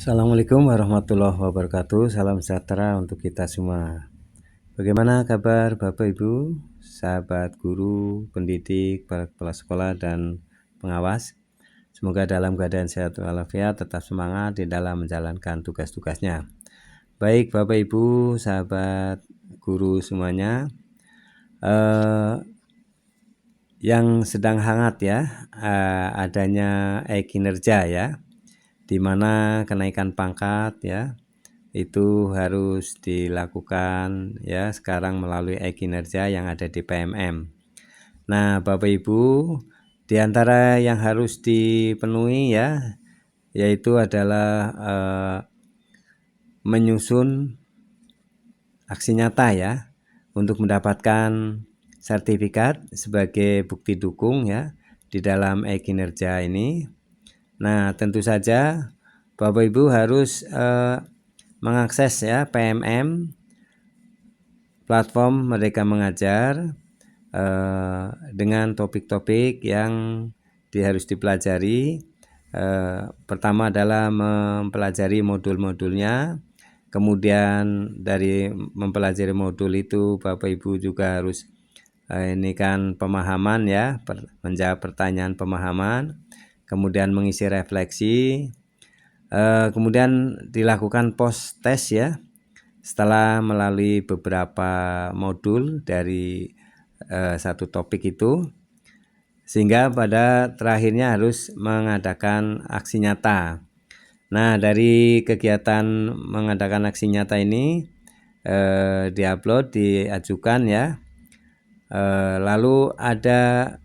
Assalamualaikum warahmatullahi wabarakatuh. Salam sejahtera untuk kita semua. Bagaimana kabar Bapak Ibu, sahabat guru, pendidik, para kepala sekolah dan pengawas? Semoga dalam keadaan sehat walafiat, tetap semangat di dalam menjalankan tugas-tugasnya. Baik Bapak Ibu, sahabat guru semuanya, yang sedang hangat ya, adanya kinerja ya, di mana kenaikan pangkat ya itu harus dilakukan ya sekarang melalui kinerja yang ada di PMM. Nah, Bapak Ibu, di antara yang harus dipenuhi ya, yaitu adalah menyusun aksi nyata ya untuk mendapatkan sertifikat sebagai bukti dukung ya di dalam kinerja ini. Nah, tentu saja Bapak Ibu harus mengakses ya PMM, platform Merdeka Mengajar, dengan topik-topik yang harus dipelajari. Pertama adalah mempelajari modul-modulnya. Kemudian dari mempelajari modul itu Bapak Ibu juga harus ini kan pemahaman ya, menjawab pertanyaan pemahaman, kemudian mengisi refleksi, kemudian dilakukan post test ya setelah melalui beberapa modul dari satu topik itu, sehingga pada terakhirnya harus mengadakan aksi nyata. Nah, dari kegiatan mengadakan aksi nyata ini diupload, diajukan ya, lalu ada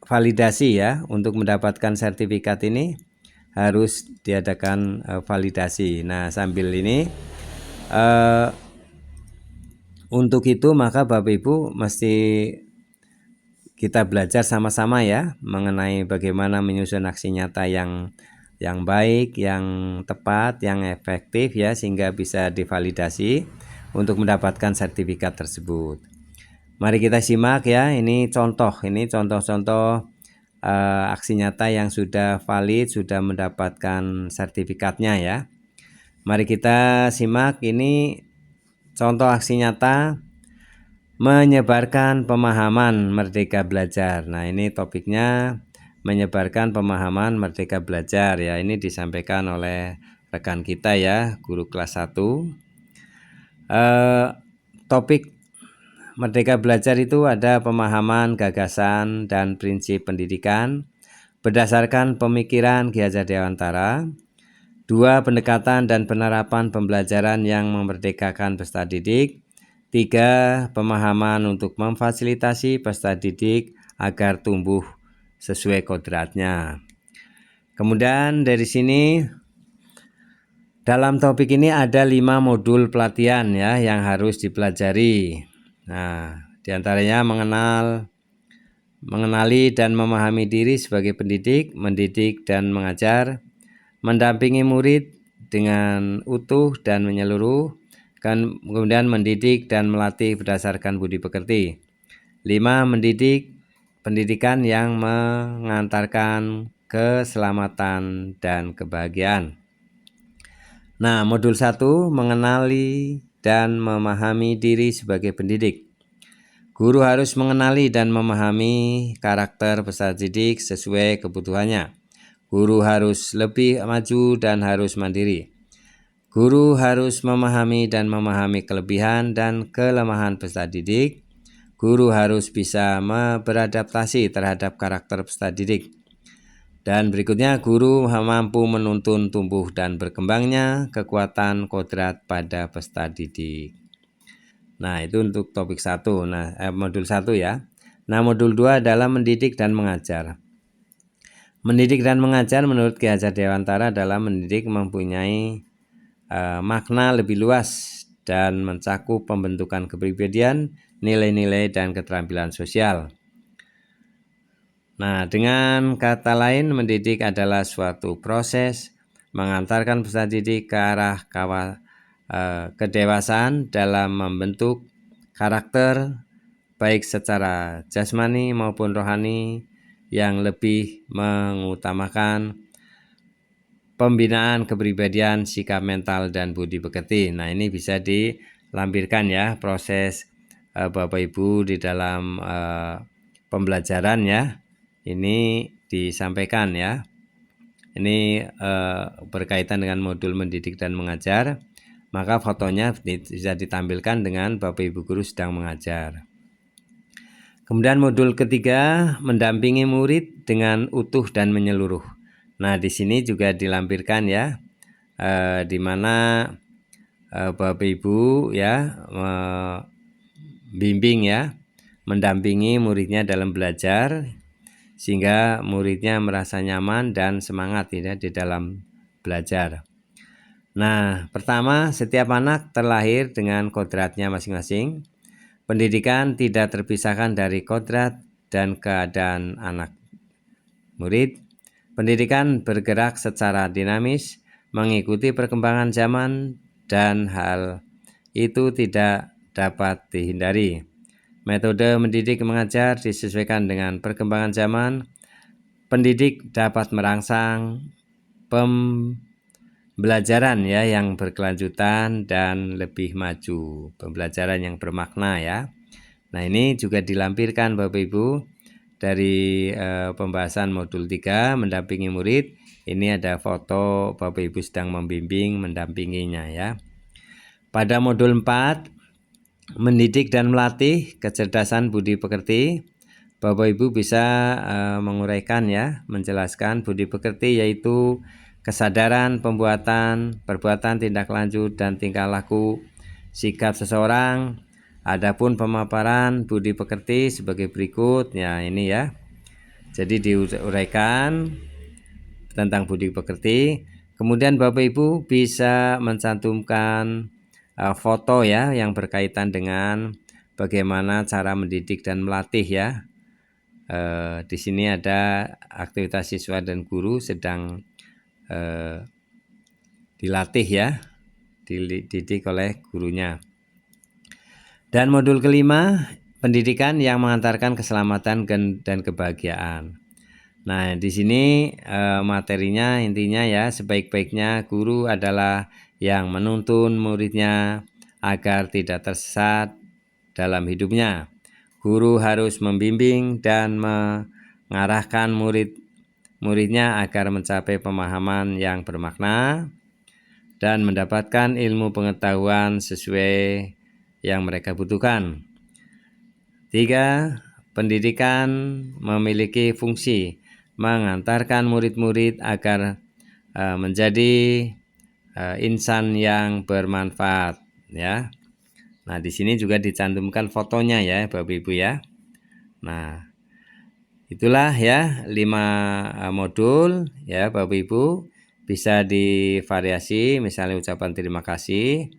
validasi ya. Untuk mendapatkan sertifikat ini harus diadakan validasi. Nah, sambil ini untuk itu maka Bapak Ibu mesti kita belajar sama-sama ya mengenai bagaimana menyusun aksi nyata yang baik, yang tepat, yang efektif ya, sehingga bisa divalidasi untuk mendapatkan sertifikat tersebut. Mari kita simak ya, ini contoh-contoh aksi nyata yang sudah valid, sudah mendapatkan sertifikatnya ya. Mari kita simak, ini contoh aksi nyata menyebarkan pemahaman Merdeka Belajar. Nah, ini topiknya menyebarkan pemahaman Merdeka Belajar ya. Ini disampaikan oleh rekan kita ya, guru kelas 1. Topik Merdeka Belajar itu ada pemahaman, gagasan, dan prinsip pendidikan berdasarkan pemikiran Ki Hajar Dewantara. 2. Pendekatan dan penerapan pembelajaran yang memerdekakan peserta didik. 3. Pemahaman untuk memfasilitasi peserta didik agar tumbuh sesuai kodratnya. Kemudian dari sini dalam topik ini ada 5 modul pelatihan ya yang harus dipelajari. Nah, diantaranya mengenali dan memahami diri sebagai pendidik, mendidik dan mengajar, mendampingi murid dengan utuh dan menyeluruh, kemudian mendidik dan melatih berdasarkan budi pekerti. 5. Mendidik pendidikan yang mengantarkan keselamatan dan kebahagiaan. Nah, modul 1 mengenali dan memahami diri sebagai pendidik. Guru harus mengenali dan memahami karakter peserta didik sesuai kebutuhannya. Guru harus lebih maju dan harus mandiri. Guru harus memahami dan memahami kelebihan dan kelemahan peserta didik. Guru harus bisa beradaptasi terhadap karakter peserta didik. Dan berikutnya, guru mampu menuntun tumbuh dan berkembangnya kekuatan kodrat pada peserta didik. Nah, itu untuk topik 1. Nah, modul 1 ya. Nah, modul 2 adalah mendidik dan mengajar. Mendidik dan mengajar menurut Ki Hajar Dewantara adalah mendidik mempunyai makna lebih luas dan mencakup pembentukan kepribadian, nilai-nilai dan keterampilan sosial. Nah, dengan kata lain, mendidik adalah suatu proses mengantarkan peserta didik ke arah kedewasaan dalam membentuk karakter baik secara jasmani maupun rohani yang lebih mengutamakan pembinaan kepribadian, sikap mental, dan budi pekerti. Nah, ini bisa dilampirkan ya proses Bapak Ibu di dalam pembelajaran ya. Ini disampaikan ya. Ini berkaitan dengan modul mendidik dan mengajar. Maka fotonya bisa ditampilkan dengan Bapak Ibu guru sedang mengajar. Kemudian modul ketiga, mendampingi murid dengan utuh dan menyeluruh. Nah, di sini juga dilampirkan ya, di mana Bapak Ibu ya bimbing ya, mendampingi muridnya dalam belajar sehingga muridnya merasa nyaman dan semangat ya di dalam belajar. Nah, pertama, setiap anak terlahir dengan kodratnya masing-masing. Pendidikan tidak terpisahkan dari kodrat dan keadaan anak murid. Pendidikan bergerak secara dinamis, mengikuti perkembangan zaman, dan hal itu tidak dapat dihindari. Metode mendidik mengajar disesuaikan dengan perkembangan zaman. Pendidik dapat merangsang pembelajaran ya yang berkelanjutan dan lebih maju, pembelajaran yang bermakna ya. Nah, ini juga dilampirkan Bapak Ibu dari pembahasan modul 3 mendampingi murid. Ini ada foto Bapak Ibu sedang membimbing mendampinginya ya. Pada modul 4 mendidik dan melatih kecerdasan budi pekerti, Bapak Ibu bisa menguraikan ya, menjelaskan budi pekerti yaitu kesadaran, pembuatan, perbuatan, tindak lanjut, dan tingkah laku sikap seseorang. Adapun pemaparan budi pekerti sebagai berikut ya, ini ya. Jadi diuraikan tentang budi pekerti. Kemudian Bapak Ibu bisa mencantumkan foto ya yang berkaitan dengan bagaimana cara mendidik dan melatih ya. Di sini ada aktivitas siswa dan guru sedang dilatih ya, dididik oleh gurunya. Dan modul kelima, pendidikan yang mengantarkan keselamatan dan kebahagiaan. Nah, di sini materinya intinya ya, sebaik-baiknya guru adalah yang menuntun muridnya agar tidak tersesat dalam hidupnya. Guru harus membimbing dan mengarahkan muridnya agar mencapai pemahaman yang bermakna dan mendapatkan ilmu pengetahuan sesuai yang mereka butuhkan. 3. Pendidikan memiliki fungsi mengantarkan murid-murid agar menjadi insan yang bermanfaat ya. Nah, di sini juga dicantumkan fotonya ya Bapak Ibu ya. Nah, itulah ya 5 modul ya Bapak Ibu, bisa divariasi misalnya ucapan terima kasih.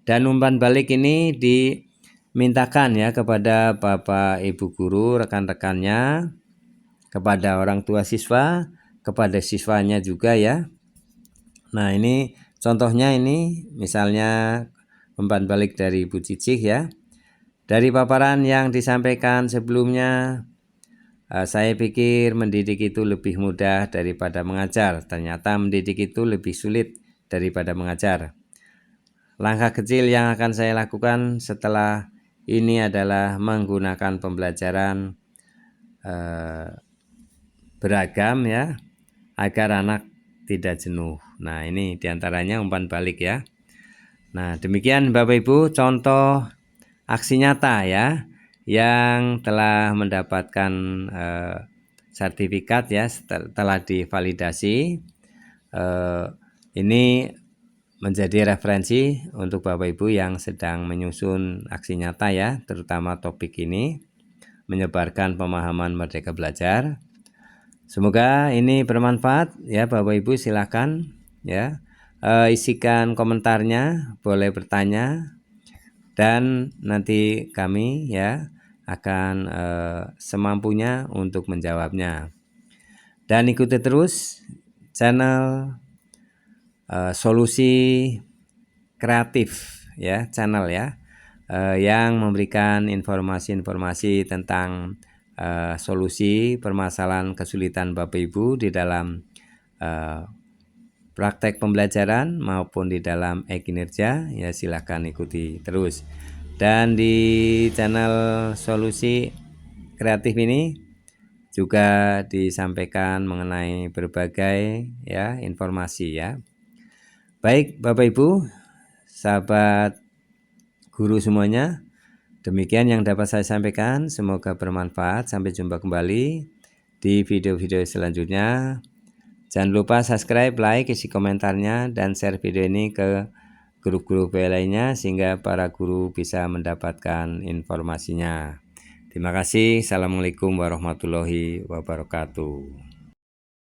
Dan umpan balik ini dimintakan ya kepada Bapak Ibu guru, rekan-rekannya, kepada orang tua siswa, kepada siswanya juga ya. Nah, ini contohnya ini misalnya umpan balik dari Bu Cicih ya. Dari paparan yang disampaikan sebelumnya, saya pikir mendidik itu lebih mudah daripada mengajar. Ternyata mendidik itu lebih sulit daripada mengajar. Langkah kecil yang akan saya lakukan setelah ini adalah menggunakan pembelajaran beragam ya, agar anak tidak jenuh. Nah, ini diantaranya umpan balik ya. Nah, demikian Bapak Ibu contoh aksi nyata ya yang telah mendapatkan sertifikat ya, telah divalidasi. Ini menjadi referensi untuk Bapak Ibu yang sedang menyusun aksi nyata ya, terutama topik ini, menyebarkan pemahaman Merdeka Belajar. Semoga ini bermanfaat ya Bapak Ibu, silakan ya isikan komentarnya, boleh bertanya, dan nanti kami ya akan semampunya untuk menjawabnya. Dan ikuti terus channel Solusi Kreatif ya, channel ya, yang memberikan informasi-informasi tentang solusi permasalahan kesulitan Bapak Ibu di dalam praktek pembelajaran maupun di dalam e-kinerja, ya silahkan ikuti terus. Dan di channel Solusi Kreatif ini juga disampaikan mengenai berbagai ya informasi ya. Baik Bapak Ibu, sahabat guru semuanya, demikian yang dapat saya sampaikan, semoga bermanfaat. Sampai jumpa kembali di video-video selanjutnya. Jangan lupa subscribe, like, isi komentarnya, dan share video ini ke guru-guru lainnya sehingga para guru bisa mendapatkan informasinya. Terima kasih. Assalamualaikum warahmatullahi wabarakatuh.